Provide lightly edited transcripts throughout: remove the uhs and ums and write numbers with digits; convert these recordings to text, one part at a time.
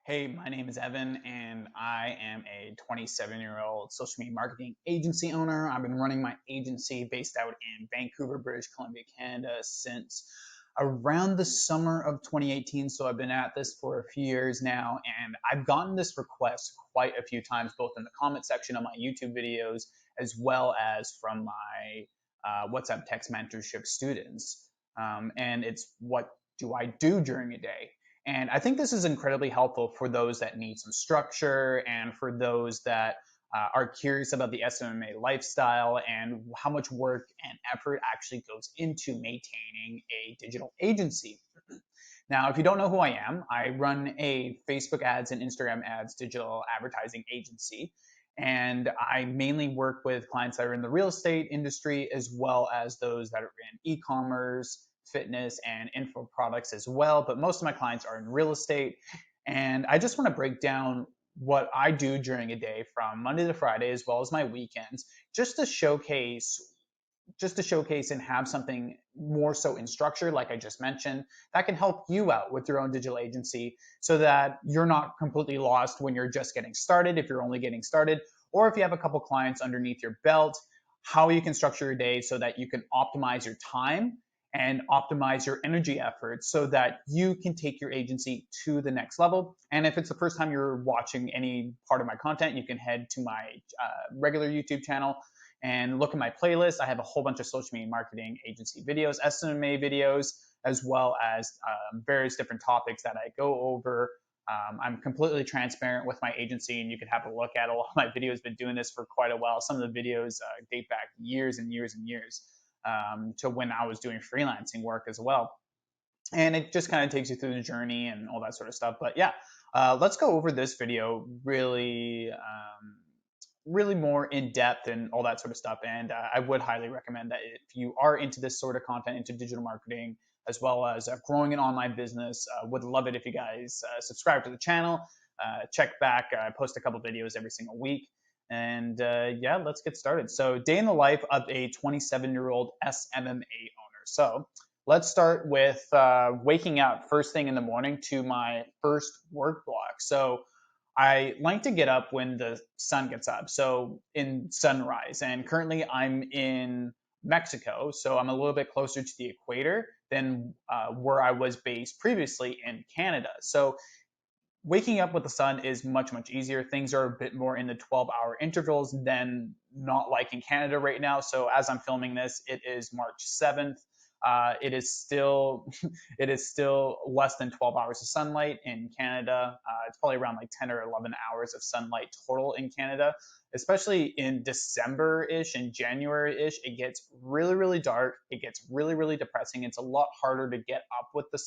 Hey, my name is Evan, and I am a 27-year-old social media marketing agency owner. I've been running my agency based out in Vancouver, British Columbia, Canada since around the summer of 2018. So I've been at this for a few years now, and I've gotten this request quite a few times, both in the comment section of my YouTube videos as well as from my WhatsApp text mentorship students. And it's what do I do during a day? And I think this is incredibly helpful for those that need some structure and for those that are curious about the SMMA lifestyle and how much work and effort actually goes into maintaining a digital agency. Now, if you don't know who I am, I run a Facebook ads and Instagram ads digital advertising agency. And I mainly work with clients that are in the real estate industry as well as those that are in e-commerce, fitness, and info products as well. But most of my clients are in real estate. And I just want to break down what I do during a day from Monday to Friday, as well as my weekends, just to showcase and have something more so in structure, like I just mentioned, that can help you out with your own digital agency so that you're not completely lost when you're just getting started, if you're only getting started, or if you have a couple clients underneath your belt, how you can structure your day so that you can optimize your time and optimize your energy efforts so that you can take your agency to the next level. And if it's the first time you're watching any part of my content, you can head to my regular YouTube channel and look at my playlist. I have a whole bunch of social media marketing agency videos, SMMA videos, as well as various different topics that I go over. I'm completely transparent with my agency, and you can have a look at a lot of my videos. Been doing this for quite a while. Some of the videos date back years and years and years to when I was doing freelancing work as well. And it just kind of takes you through the journey and all that sort of stuff. But yeah, let's go over this video really more in depth and all that sort of stuff. And I would highly recommend that if you are into this sort of content, into digital marketing, as well as growing an online business, would love it if you guys subscribe to the channel, check back. I post a couple videos every single week. And yeah, let's get started. So day in the life of a 27-year-old SMMA owner. So let's start with waking up first thing in the morning to my first work block. So I like to get up when the sun gets up, so in sunrise. And currently I'm in Mexico, so I'm a little bit closer to the equator than where I was based previously in Canada. So waking up with the sun is much, much easier. Things are a bit more in the 12-hour intervals than not like in Canada right now. So as I'm filming this, it is March 7th. It is still less than 12 hours of sunlight in Canada. It's probably around like 10 or 11 hours of sunlight total in Canada. Especially in December-ish and January-ish, it gets really, really dark. It gets really, really depressing. It's a lot harder to get up with the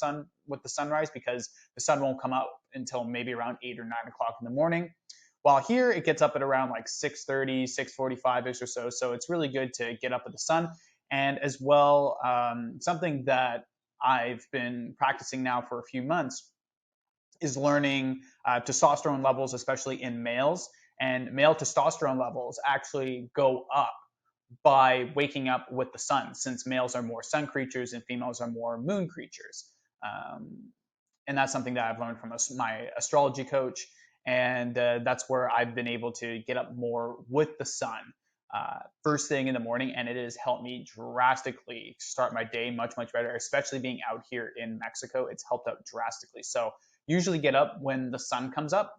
sunrise because the sun won't come out until maybe around 8 or 9 o'clock in the morning. While here it gets up at around like 6:30, 6:45-ish or so. So it's really good to get up with the sun. And as well, something that I've been practicing now for a few months is learning testosterone levels, especially in males. And male testosterone levels actually go up by waking up with the sun, since males are more sun creatures and females are more moon creatures. And that's something that I've learned from my astrology coach. And that's where I've been able to get up more with the sun first thing in the morning, and it has helped me drastically start my day much, much better, especially being out here in Mexico. It's helped out drastically. So usually get up when the sun comes up.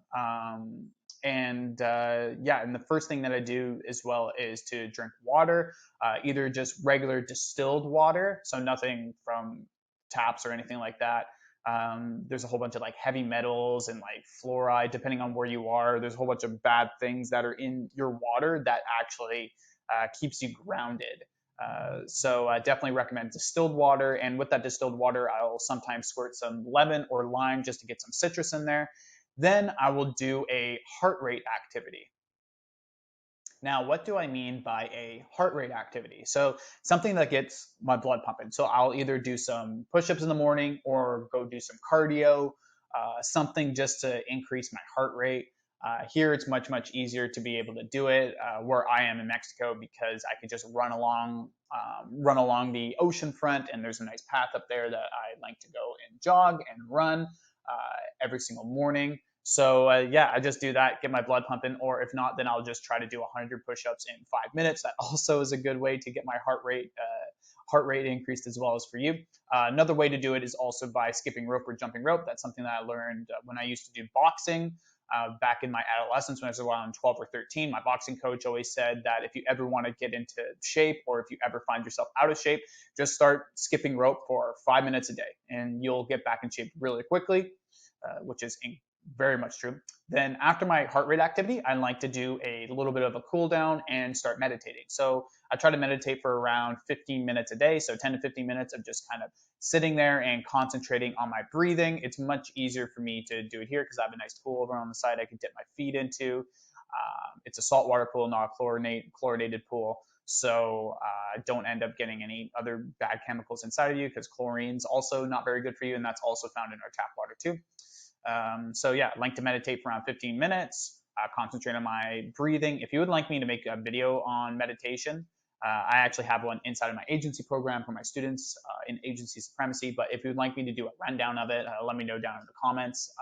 And the first thing that I do as well is to drink water, either just regular distilled water, so nothing from taps or anything like that. There's a whole bunch of like heavy metals and like fluoride, depending on where you are. There's a whole bunch of bad things that are in your water that actually keeps you grounded. So I definitely recommend distilled water. And with that distilled water, I'll sometimes squirt some lemon or lime just to get some citrus in there. Then I will do a heart rate activity. Now, what do I mean by a heart rate activity? So something that gets my blood pumping. So I'll either do some push-ups in the morning or go do some cardio, something just to increase my heart rate. Here, it's much, much easier to be able to do it where I am in Mexico because I could just run along the ocean front, and there's a nice path up there that I like to go and jog and run every single morning. So yeah, I just do that, get my blood pumping, or if not, then I'll just try to do 100 push-ups in 5 minutes. That also is a good way to get my heart rate increased as well as for you. Another way to do it is also by skipping rope or jumping rope. That's something that I learned when I used to do boxing. Back in my adolescence, when I was around 12 or 13, my boxing coach always said that if you ever want to get into shape, or if you ever find yourself out of shape, just start skipping rope for 5 minutes a day and you'll get back in shape really quickly, which is very much true. Then after my heart rate activity, I like to do a little bit of a cool down and start meditating. So I try to meditate for around 15 minutes a day. So 10 to 15 minutes of just kind of sitting there and concentrating on my breathing. It's much easier for me to do it here because I have a nice pool over on the side I can dip my feet into. It's a saltwater pool, not a chlorinated pool. So don't end up getting any other bad chemicals inside of you, because chlorine's also not very good for you, and that's also found in our tap water too. So yeah, I like to meditate for around 15 minutes, concentrate on my breathing. If you would like me to make a video on meditation, I actually have one inside of my agency program for my students in agency supremacy. But if you'd like me to do a rundown of it, let me know down in the comments,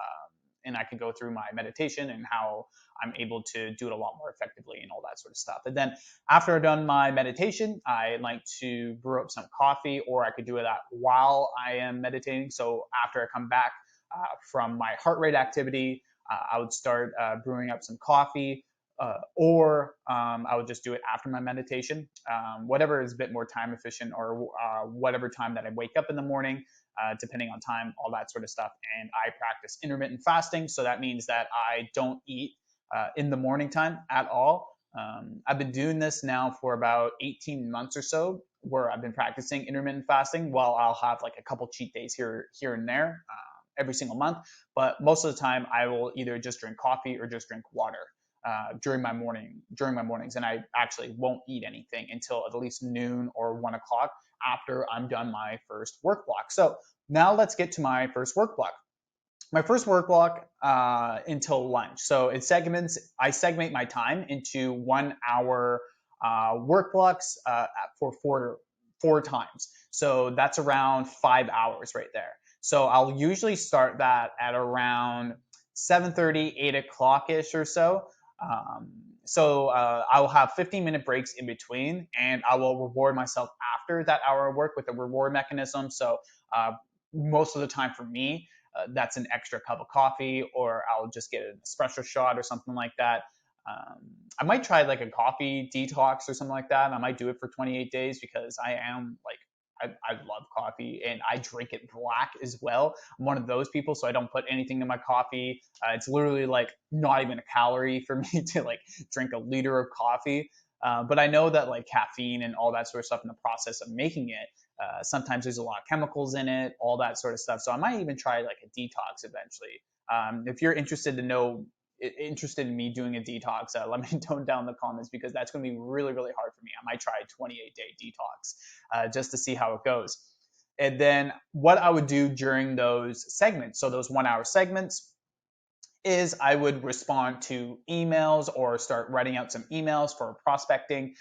and I can go through my meditation and how I'm able to do it a lot more effectively and all that sort of stuff. And then after I've done my meditation, I like to brew up some coffee, or I could do that while I am meditating. So after I come back from my heart rate activity, I would start brewing up some coffee, or I would just do it after my meditation, whatever is a bit more time efficient, or whatever time that I wake up in the morning, depending on time, all that sort of stuff. And I practice intermittent fasting, so that means that I don't eat in the morning time at all. I've been doing this now for about 18 months or so, where I've been practicing intermittent fasting, while I'll have like a couple cheat days here and there every single month. But most of the time, I will either just drink coffee or just drink water during my mornings, and I actually won't eat anything until at least noon or 1 o'clock after I'm done my first work block. So now let's get to my first work block. My first work block until lunch. So I segment my time into 1 hour work blocks for four times. So that's around 5 hours right there. So I'll usually start that at around 7:30, 8 o'clock-ish or so. I will have 15-minute breaks in between, and I will reward myself after that hour of work with a reward mechanism. So most of the time for me, that's an extra cup of coffee, or I'll just get an espresso shot or something like that. I might try like a coffee detox or something like that. I might do it for 28 days because I am like, I love coffee, and I drink it black as well. I'm one of those people, so I don't put anything in my coffee. It's literally like not even a calorie for me to like drink a liter of coffee. But I know that like caffeine and all that sort of stuff in the process of making it, sometimes there's a lot of chemicals in it, all that sort of stuff. So I might even try like a detox eventually. If you're interested in me doing a detox, let me know down in the comments, because that's going to be really, really hard for me. I might try a 28-day detox just to see how it goes. And then what I would do during those segments, so those 1 hour segments, is I would respond to emails or start writing out some emails for prospecting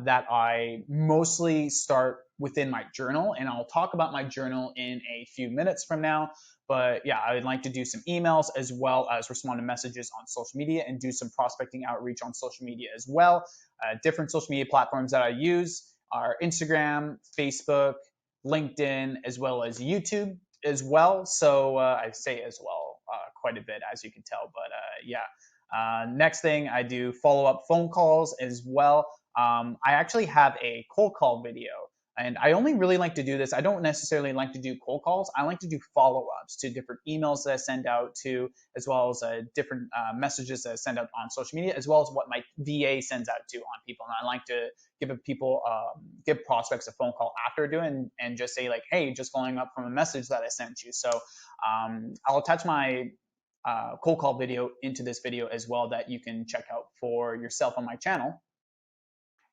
that I mostly start within my journal. And I'll talk about my journal in a few minutes from now. But yeah, I would like to do some emails as well as respond to messages on social media and do some prospecting outreach on social media as well. Different social media platforms that I use are Instagram, Facebook, LinkedIn, as well as YouTube as well. So I say as well quite a bit, as you can tell. But yeah, next thing I do follow-up phone calls as well. I actually have a cold call video, and I only really like to do this. I don't necessarily like to do cold calls. I like to do follow-ups to different emails that I send out to, as well as different messages that I send out on social media, as well as what my VA sends out to on people. And I like to give prospects a phone call after doing, and just say like, hey, just following up from a message that I sent you. So I'll attach my cold call video into this video as well, that you can check out for yourself on my channel.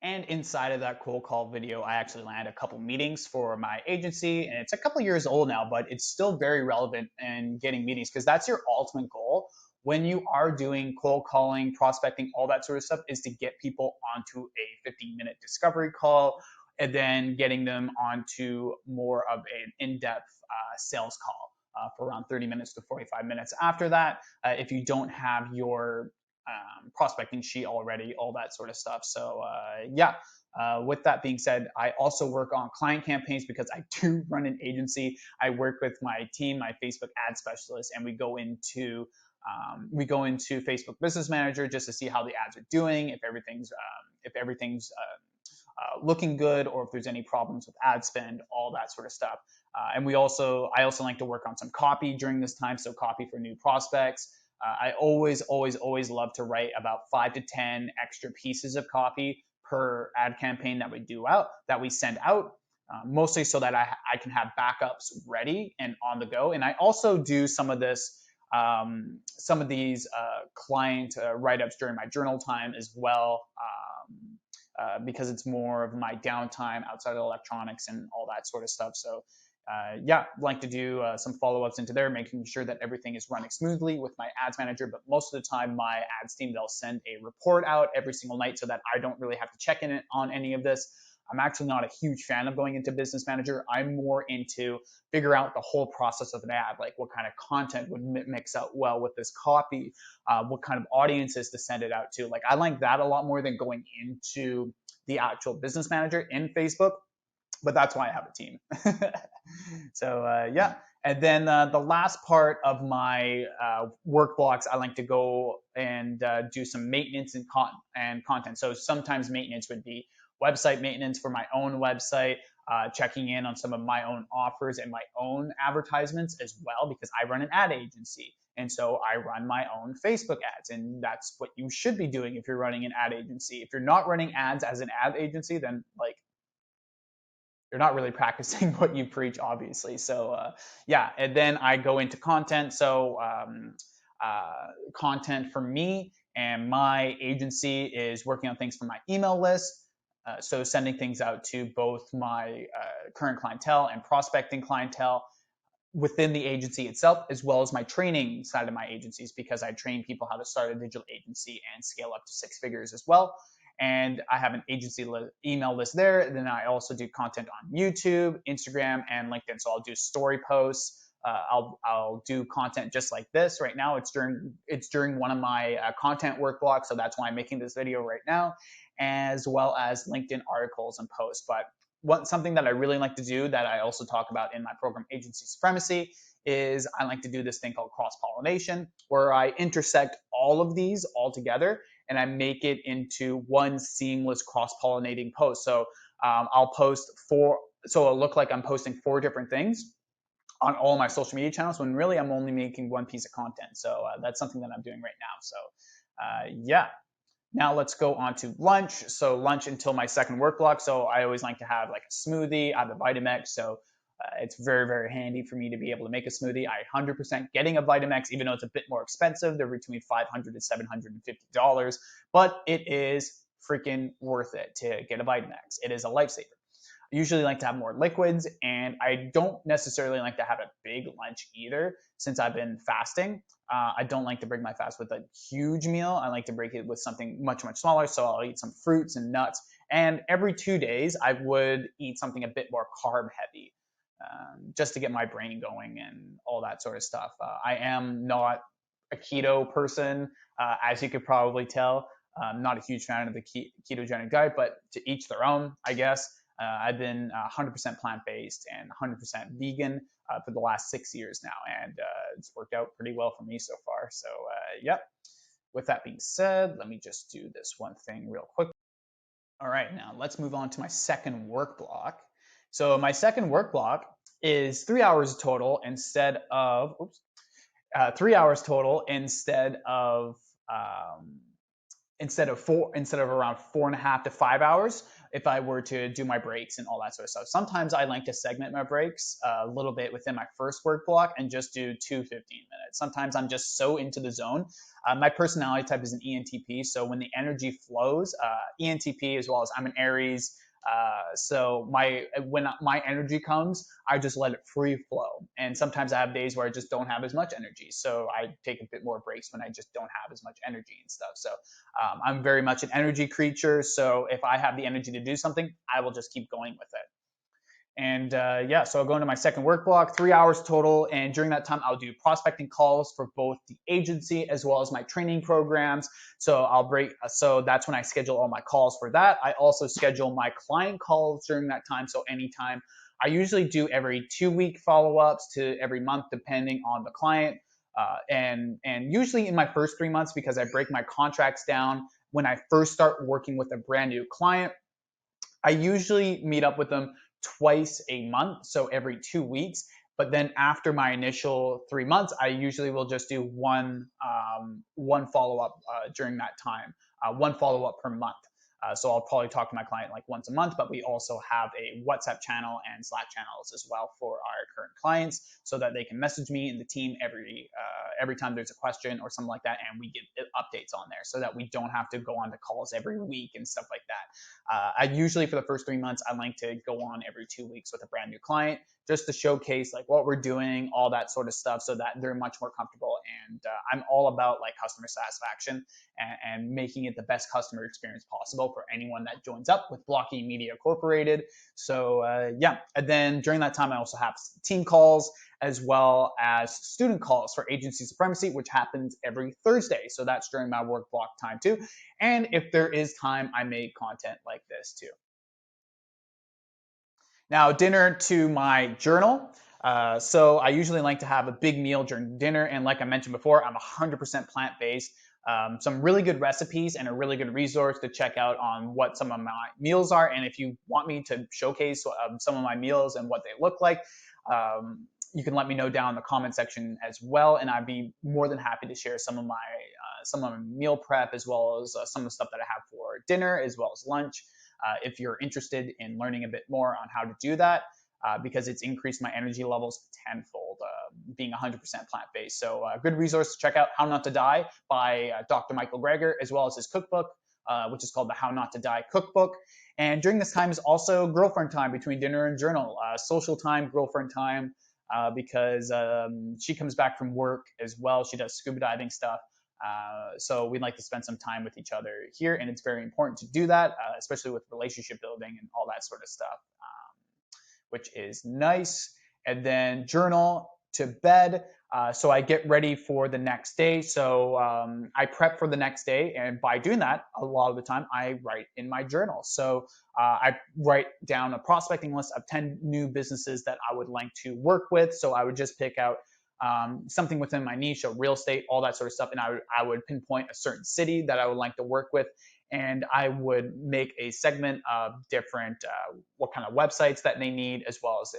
And inside of that cold call video, I actually landed a couple meetings for my agency, and it's a couple years old now, but it's still very relevant in getting meetings, because that's your ultimate goal when you are doing cold calling, prospecting, all that sort of stuff, is to get people onto a 15-minute discovery call, and then getting them onto more of an in-depth sales call. for around 30 minutes to 45 minutes after that, if you don't have your prospecting sheet already, all that sort of stuff. So yeah. With that being said, I also work on client campaigns because I do run an agency. I work with my team, my Facebook ad specialist, and we go into Facebook Business Manager just to see how the ads are doing, if everything's looking good, or if there's any problems with ad spend, all that sort of stuff. And I also like to work on some copy during this time, so copy for new prospects. I always love to write about 5 to 10 extra pieces of copy per ad campaign that we send out, mostly so that I can have backups ready and on the go. And I also do some of these client write-ups during my journal time as well, because it's more of my downtime outside of electronics and all that sort of stuff. So yeah, like to do some follow-ups into there, making sure that everything is running smoothly with my ads manager. But most of the time, my ads team, they'll send a report out every single night so that I don't really have to check in on any of this. I'm actually not a huge fan of going into Business Manager. I'm more into figure out the whole process of an ad, like what kind of content would mix out well with this copy, what kind of audiences to send it out to. Like I like that a lot more than going into the actual Business Manager in Facebook. But that's why I have a team. So yeah. And then the last part of my work blocks, I like to go and do some maintenance and content. So sometimes maintenance would be website maintenance for my own website, checking in on some of my own offers and my own advertisements as well, because I run an ad agency. And so I run my own Facebook ads, and that's what you should be doing if you're running an ad agency. If you're not running ads as an ad agency, then like you're not really practicing what you preach, obviously. So yeah, and then I go into content. So content for me and my agency is working on things for my email list. So sending things out to both my current clientele and prospecting clientele within the agency itself, as well as my training side of my agencies, because I train people how to start a digital agency and scale up to 6 figures as well. And I have an agency email list there. And then I also do content on YouTube, Instagram, and LinkedIn. So I'll do story posts. I'll do content just like this. Right now, it's during one of my content work blocks, so that's why I'm making this video right now, as well as LinkedIn articles and posts. But something that I really like to do, that I also talk about in my program Agency Supremacy, is I like to do this thing called cross-pollination, where I intersect all of these all together and I make it into one seamless cross-pollinating post. So I'll post so it'll look like I'm posting 4 different things on all my social media channels, when really I'm only making one piece of content. So that's something that I'm doing right now. So yeah. Now let's go on to lunch. So lunch until my second work block. So I always like to have like a smoothie. I have a Vitamix. So it's very, very handy for me to be able to make a smoothie. I 100% getting a Vitamix, even though it's a bit more expensive. They're between $500 to $750, but it is freaking worth it to get a Vitamix. It is a lifesaver. I usually like to have more liquids, and I don't necessarily like to have a big lunch either, since I've been fasting. I don't like to break my fast with a huge meal. I like to break it with something much, much smaller. So I'll eat some fruits and nuts. And every 2 days, I would eat something a bit more carb heavy, just to get my brain going and all that sort of stuff. I am not a keto person, as you could probably tell. I'm not a huge fan of the ketogenic diet, but to each their own, I guess. I've been 100% plant-based and 100% vegan for the last 6 years now, and it's worked out pretty well for me so far. So yep. With that being said, let me just do this one thing real quick. All right, now let's move on to my second work block. So my second work block is 3 hours total instead of 3 hours total instead of around 4.5 to 5 hours if I were to do my breaks and all that sort of stuff. Sometimes I like to segment my breaks a little bit within my first work block and just do 2 15 minutes. Sometimes I'm just so into the zone. My personality type is an ENTP, so when the energy flows, ENTP as well as I'm an Aries. So when my energy comes, I just let it free flow. And sometimes I have days where I just don't have as much energy. So I take a bit more breaks when I just don't have as much energy and stuff. So I'm very much an energy creature. So if I have the energy to do something, I will just keep going with it. And yeah, so I'll go into my second work block, 3 hours total. And during that time, I'll do prospecting calls for both the agency as well as my training programs. So so that's when I schedule all my calls for that. I also schedule my client calls during that time. So anytime, I usually do every 2-week follow-ups to every month, depending on the client. And usually in my first 3 months, because I break my contracts down when I first start working with a brand new client, I usually meet up with them twice a month, so every 2 weeks. But then after my initial 3 months, I usually will just do one follow-up during that time, one follow-up per month. So I'll probably talk to my client like once a month, but we also have a WhatsApp channel and Slack channels as well for our current clients, so that they can message me and the team every time there's a question or something like that, and we give updates on there, so that we don't have to go on to calls every week and stuff like that. I usually, for the first 3 months, I like to go on every 2 weeks with a brand new client, just to showcase like what we're doing, all that sort of stuff, so that they're much more comfortable. And I'm all about like customer satisfaction and making it the best customer experience possible for anyone that joins up with Blocky Media Incorporated. So yeah, and then during that time, I also have team calls as well as student calls for Agency Supremacy, which happens every Thursday. So that's during my work block time too. And if there is time, I make content like this too. Now, dinner to my journal. So I usually like to have a big meal during dinner. And like I mentioned before, I'm 100% plant-based. Some really good recipes and a really good resource to check out on what some of my meals are. And if you want me to showcase some of my meals and what they look like, you can let me know down in the comment section as well. And I'd be more than happy to share some of my meal prep, as well as some of the stuff that I have for dinner as well as lunch. If you're interested in learning a bit more on how to do that, because it's increased my energy levels tenfold, being 100% plant-based. So a good resource to check out, How Not to Die by Dr. Michael Greger, as well as his cookbook, which is called the How Not to Die Cookbook. And during this time is also girlfriend time between dinner and journal, social time, girlfriend time, because she comes back from work as well. She does scuba diving stuff. So we'd like to spend some time with each other here, and it's very important to do that, especially with relationship building and all that sort of stuff, which is nice. And then journal to bed. So I get ready for the next day. So I prep for the next day, and by doing that, a lot of the time I write in my journal. So I write down a prospecting list of 10 new businesses that I would like to work with. So I would just pick out something within my niche, so real estate, all that sort of stuff. And I would pinpoint a certain city that I would like to work with. And I would make a segment of different, what kind of websites that they need, as well as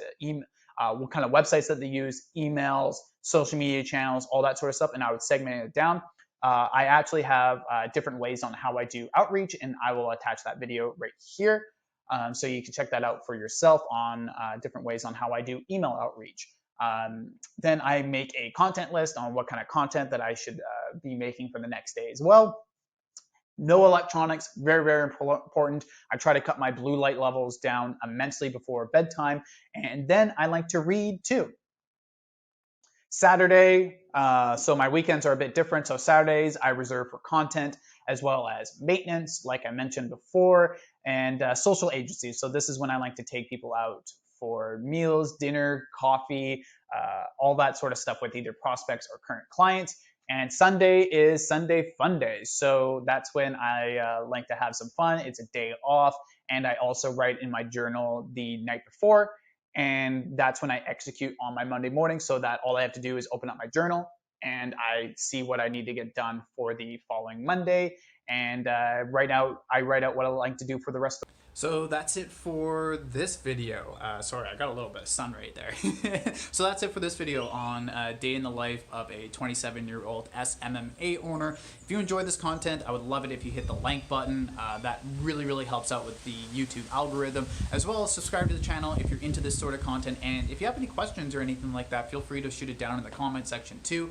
what kind of websites that they use, emails, social media channels, all that sort of stuff. And I would segment it down. I actually have different ways on how I do outreach, and I will attach that video right here. So you can check that out for yourself on different ways on how I do email outreach. Then I make a content list on what kind of content that I should be making for the next day as well. No electronics, very, very important. I try to cut my blue light levels down immensely before bedtime. And then I like to read too. Saturday, so my weekends are a bit different. So Saturdays I reserve for content as well as maintenance, like I mentioned before, and social agencies. So this is when I like to take people out for meals, dinner, coffee, all that sort of stuff with either prospects or current clients. And Sunday is Sunday Fun Day. So that's when I like to have some fun. It's a day off. And I also write in my journal the night before. And that's when I execute on my Monday morning, so that all I have to do is open up my journal and I see what I need to get done for the following Monday. And write out what I like to do for the rest of the So that's it for this video. Sorry, I got a little bit of sun right there. So that's it for this video on day in the life of a 27-year-old SMMA owner. If you enjoyed this content, I would love it if you hit the like button. That really, really helps out with the YouTube algorithm, as well as subscribe to the channel if you're into this sort of content. And if you have any questions or anything like that, feel free to shoot it down in the comment section too.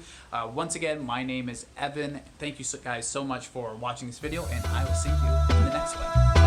Once again, my name is Evan. Thank you guys so much for watching this video, and I will see you in the next one.